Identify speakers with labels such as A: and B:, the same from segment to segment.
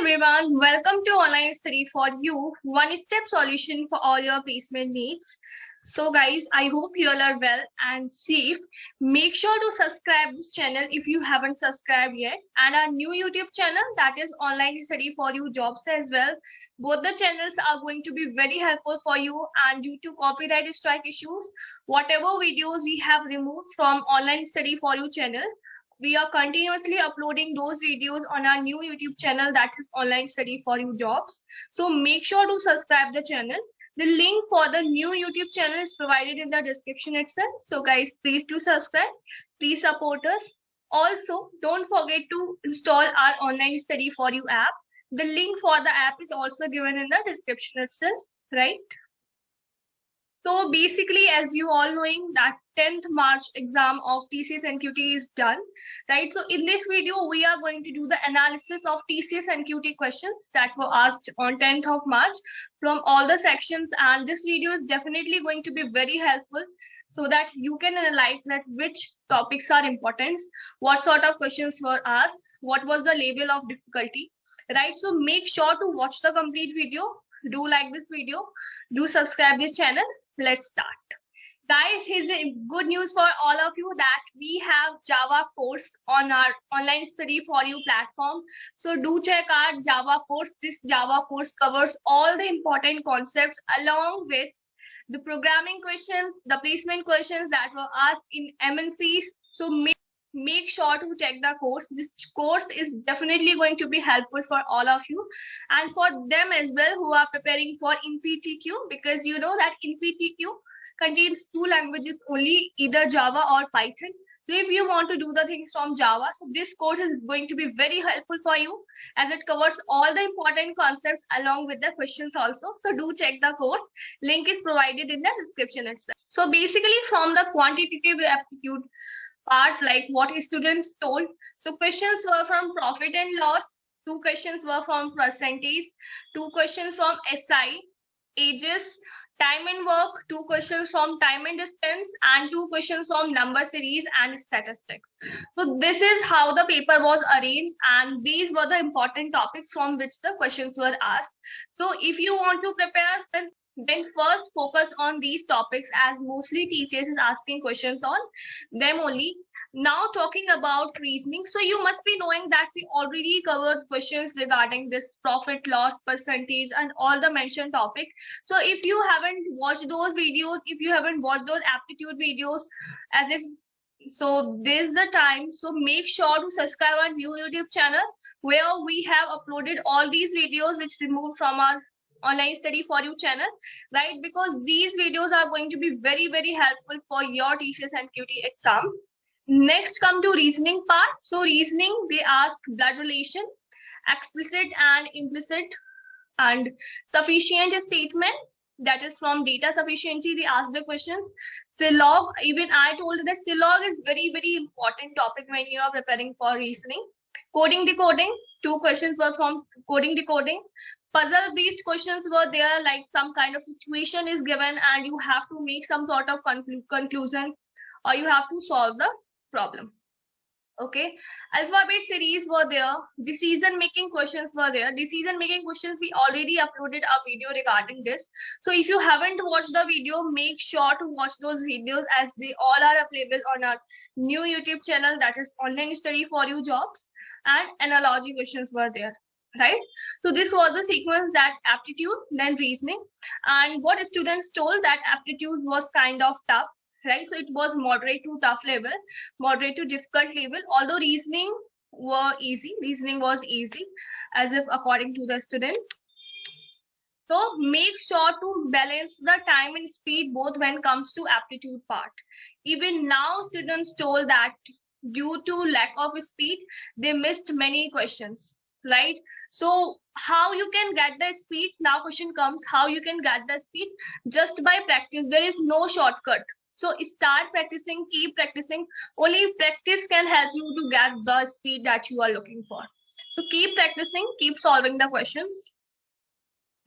A: everyone, welcome to Online Study for You, one-step solution for all your placement needs. So guys, I hope you all are well and safe. Make sure to subscribe this channel if you haven't subscribed yet, and our new YouTube channel, that is Online Study for You Jobs as well. Both the channels are going to be very helpful for you, and due to copyright strike issues, whatever videos we have removed from Online Study for You channel, we are continuously uploading those videos on our new YouTube channel, that is Online Study for You Jobs. So make sure to subscribe the channel. The link for the new YouTube channel is provided in the description itself. So guys, please do subscribe. Please support us. Also, don't forget to install our Online Study for You app. The link for the app is also given in the description itself, right? So basically, as you all knowing that 10th March exam of TCS NQT is done, right? So in this video, we are going to do the analysis of TCS NQT questions that were asked on 10th of March from all the sections. And this video is definitely going to be very helpful so that you can analyze that which topics are important, what sort of questions were asked, what was the level of difficulty, right? So make sure to watch the complete video. Do like this video. Do subscribe this channel. Let's start. Guys, here's a good news for all of you that we have Java course on our Online Study for You platform. So do check our Java course. This Java course covers all the important concepts along with the programming questions, the placement questions that were asked in MNCs. So make sure to check the course. This course is definitely going to be helpful for all of you and for them as well who are preparing for InfyTQ, because you know that InfyTQ contains two languages only, either Java or Python. So if you want to do the things from Java, so this course is going to be very helpful for you as it covers all the important concepts along with the questions also. So do check the course. Link is provided in the description itself. So basically from the quantitative aptitude part, like what students told. So questions were from profit and loss, 2 questions were from percentage, 2 questions from SI, ages, time and work, 2 questions from time and distance, and 2 questions from number series and statistics. So this is how the paper was arranged, and these were the important topics from which the questions were asked. So if you want to prepare, then first focus on these topics, as mostly teachers is asking questions on them only. Now talking about reasoning, so you must be knowing that we already covered questions regarding this profit loss percentage and all the mentioned topic. So if you haven't watched those videos, if you haven't watched those aptitude videos, as if so there's the time. So make sure to subscribe our new YouTube channel where we have uploaded all these videos which removed from our Online Study for You channel, right? Because these videos are going to be very, very helpful for your TCS NQT exam. Next, come to reasoning part. So reasoning, they ask blood relation, explicit and implicit, and sufficient statement. That is from data sufficiency. They ask the questions. Silog, even I told that Silog is very, very important topic when you are preparing for reasoning. Coding decoding, 2 questions were from coding decoding. Puzzle based questions were there, like some kind of situation is given and you have to make some sort of conclusion, or you have to solve the problem. Okay, alphabet series were there. Decision making questions were there. Decision making questions, we already uploaded a video regarding this. So if you haven't watched the video, make sure to watch those videos as they all are available on our new YouTube channel, that is Online Study for You Jobs. And analogy questions were there, right? So this was the sequence, that aptitude, then reasoning, and what students told that aptitude was kind of tough, right? So it was moderate to tough level, moderate to difficult level, although reasoning was easy as if according to the students. So make sure to balance the time and speed both when it comes to aptitude part. Even now students told that due to lack of speed, they missed many questions, right? So how you can get the speed? Now question comes, how you can get the speed? Just by practice. There is no shortcut. So start practicing, keep practicing. Only practice can help you to get the speed that you are looking for. So keep practicing, keep solving the questions.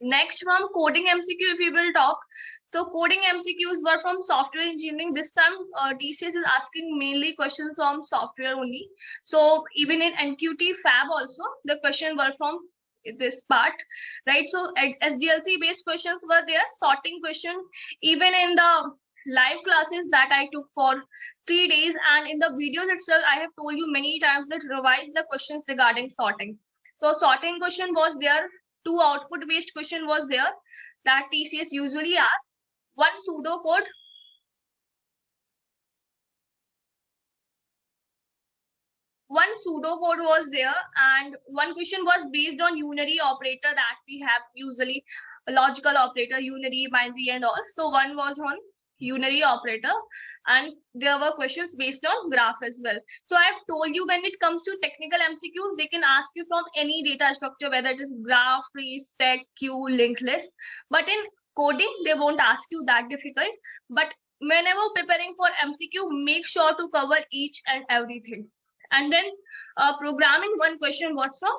A: Next, from coding MCQ, if we will talk. So coding MCQs were from software engineering. This time TCS is asking mainly questions from software only. So even in NQT Fab also, the question were from this part, right? So SDLC based questions were there, sorting question, even in the live classes that I took for 3 days, and in the videos itself, I have told you many times that revise the questions regarding sorting. So sorting question was there, 2 output based question was there that TCS usually asks, 1 pseudocode, was there, and 1 question was based on unary operator that we have usually, logical operator, unary, binary and all. So 1 was on unary operator, and there were questions based on graph as well. So I have told you, when it comes to technical MCQs, they can ask you from any data structure, whether it is graph, tree, stack, queue, linked list. But in coding, they won't ask you that difficult. But whenever preparing for MCQ, make sure to cover each and everything. And then programming, 1 question was from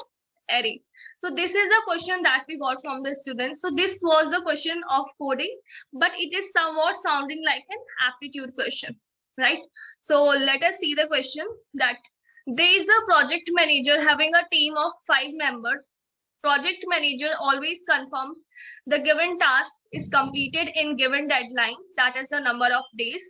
A: array. So this is a question that we got from the students. So this was the question of coding, but it is somewhat sounding like an aptitude question, right? So let us see the question. That there is a project manager having a team of 5 members. Project manager always confirms the given task is completed in given deadline, that is the number of days.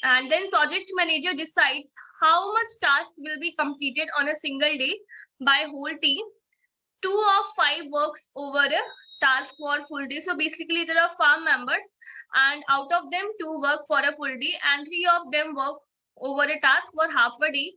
A: And then project manager decides how much task will be completed on a single day by whole team. 2 of 5 works over a task for full day. So basically there are 5 members, and out of them 2 work for a full day and 3 of them work over a task for half a day.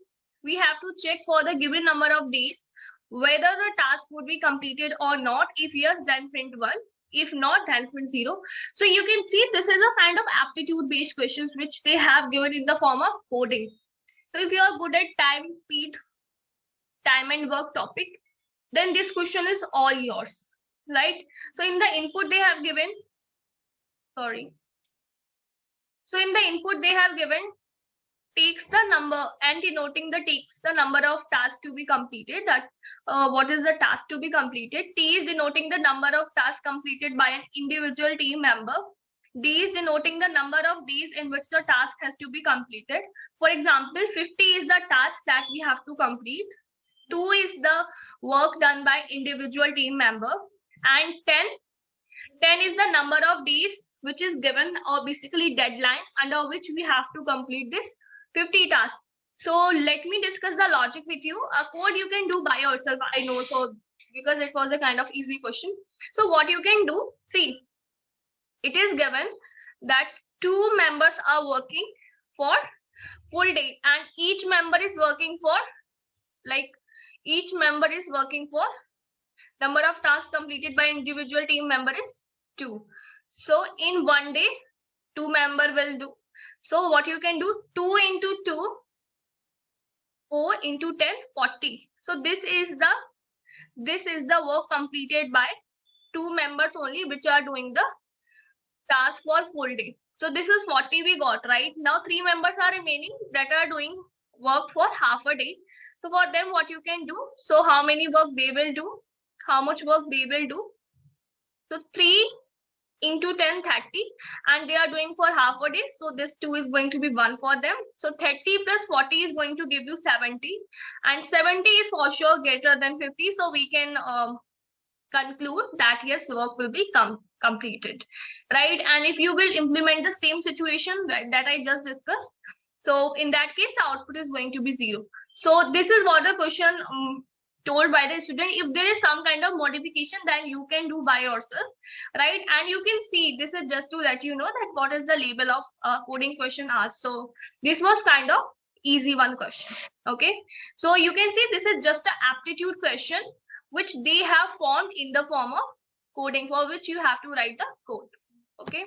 A: We have to check for the given number of days whether the task would be completed or not. If yes, then print 1. If not, then print 0. So you can see this is a kind of aptitude based questions which they have given in the form of coding. So if you are good at time, speed, time and work topic, then this question is all yours, right? So in the input they have given, So in the input they have given takes the number, and denoting the takes the number of tasks to be completed, that what is the task to be completed. T is denoting the number of tasks completed by an individual team member. D is denoting the number of days in which the task has to be completed. For example, 50 is the task that we have to complete. 2 is the work done by individual team member, and 10 is the number of days which is given, or basically deadline under which we have to complete this 50 tasks. So let me discuss the logic with you. A code you can do by yourself, I know, so because it was a kind of easy question. So what you can do, see, it is given that 2 members are working for full day, and each member is working for, number of tasks completed by individual team member is 2. So in 1 day, 2 member will do. So what you can do, 2 into 2, 4 into 10, 40. So this is the work completed by 2 members only, which are doing the task for full day. So this is 40 we got, right? Now 3 members are remaining that are doing work for half a day. So for them, what you can do, so how many work they will do, how much work they will do. So 3 into 10, 30, and they are doing for half a day. So this 2 is going to be 1 for them. So 30 plus 40 is going to give you 70, and 70 is for sure greater than 50. So we can conclude that yes, work will be completed, right? And if you will implement the same situation that I just discussed, so in that case the output is going to be 0. So this is what the question told by the student. If there is some kind of modification, then you can do by yourself, right? And you can see, this is just to let you know that what is the label of coding question asked. So this was kind of easy one question. Okay, so you can see this is just an aptitude question which they have formed in the form of coding, for which you have to write the code. Okay,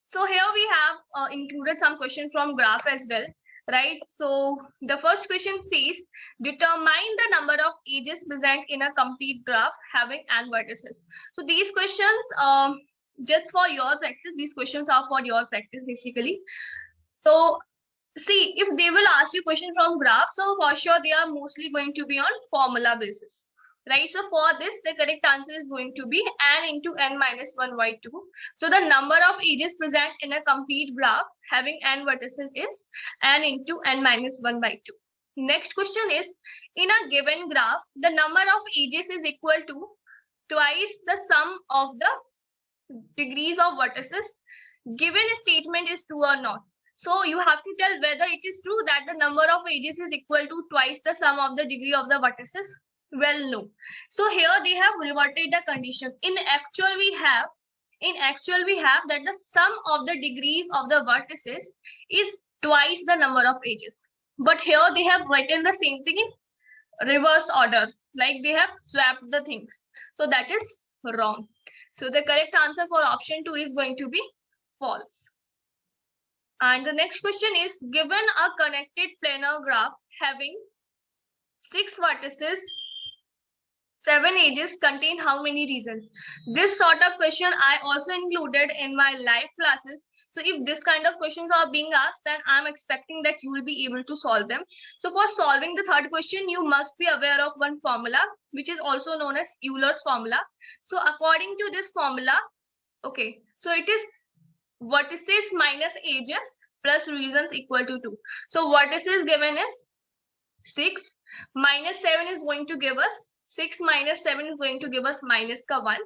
A: so here we have included some questions from graph as well, right? So the first question says, determine the number of edges present in a complete graph having n vertices. So these questions, just for your practice, these questions are for your practice basically. So see, if they will ask you question from graph, so for sure they are mostly going to be on formula basis, right? So for this, the correct answer is going to be n into n minus 1 by 2. So the number of edges present in a complete graph having n vertices is n into n minus 1 by 2. Next question is, in a given graph, the number of edges is equal to twice the sum of the degrees of vertices. Given statement is true or not. So you have to tell whether it is true that the number of edges is equal to twice the sum of the degree of the vertices. Well, no. So here they have reverted the condition. In actual we have that the sum of the degrees of the vertices is twice the number of edges. But here they have written the same thing in reverse order, like they have swapped the things. So that is wrong. So the correct answer for option 2 is going to be false. And the next question is, given a connected planar graph having 6 vertices, 7 edges, contain how many regions? This sort of question I also included in my live classes. So if this kind of questions are being asked, then I'm expecting that you will be able to solve them. So for solving the third question, you must be aware of one formula, which is also known as Euler's formula. So according to this formula, okay, so it is vertices minus edges plus regions equal to 2. So vertices given is 6 minus 7 is going to give us 6 minus 7 is going to give us minus ka 1,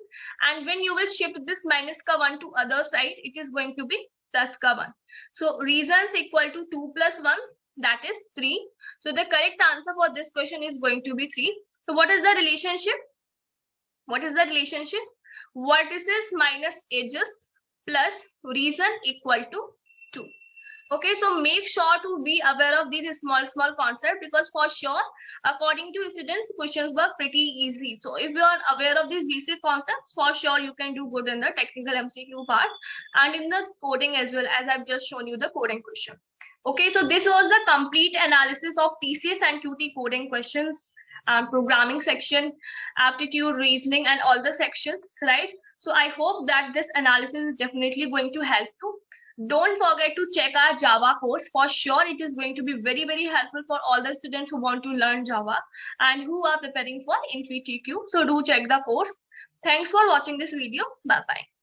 A: and when you will shift this minus ka 1 to other side, it is going to be plus ka 1. So regions equal to 2 plus 1, that is 3. So the correct answer for this question is going to be 3. So what is the relationship? What is the relationship? Vertices minus edges plus region equal to 2. Okay, so make sure to be aware of these small concepts, because for sure, according to students, questions were pretty easy. So if you are aware of these basic concepts, for sure you can do good in the technical MCQ part and in the coding as well, as I've just shown you the coding question. Okay, so this was the complete analysis of TCS and QT coding questions and programming section, aptitude, reasoning, and all the sections, right? So I hope that this analysis is definitely going to help you. Don't forget to check our Java course. For sure, it is going to be very, very helpful for all the students who want to learn Java and who are preparing for InfyTQ. So do check the course. Thanks for watching this video. Bye-bye.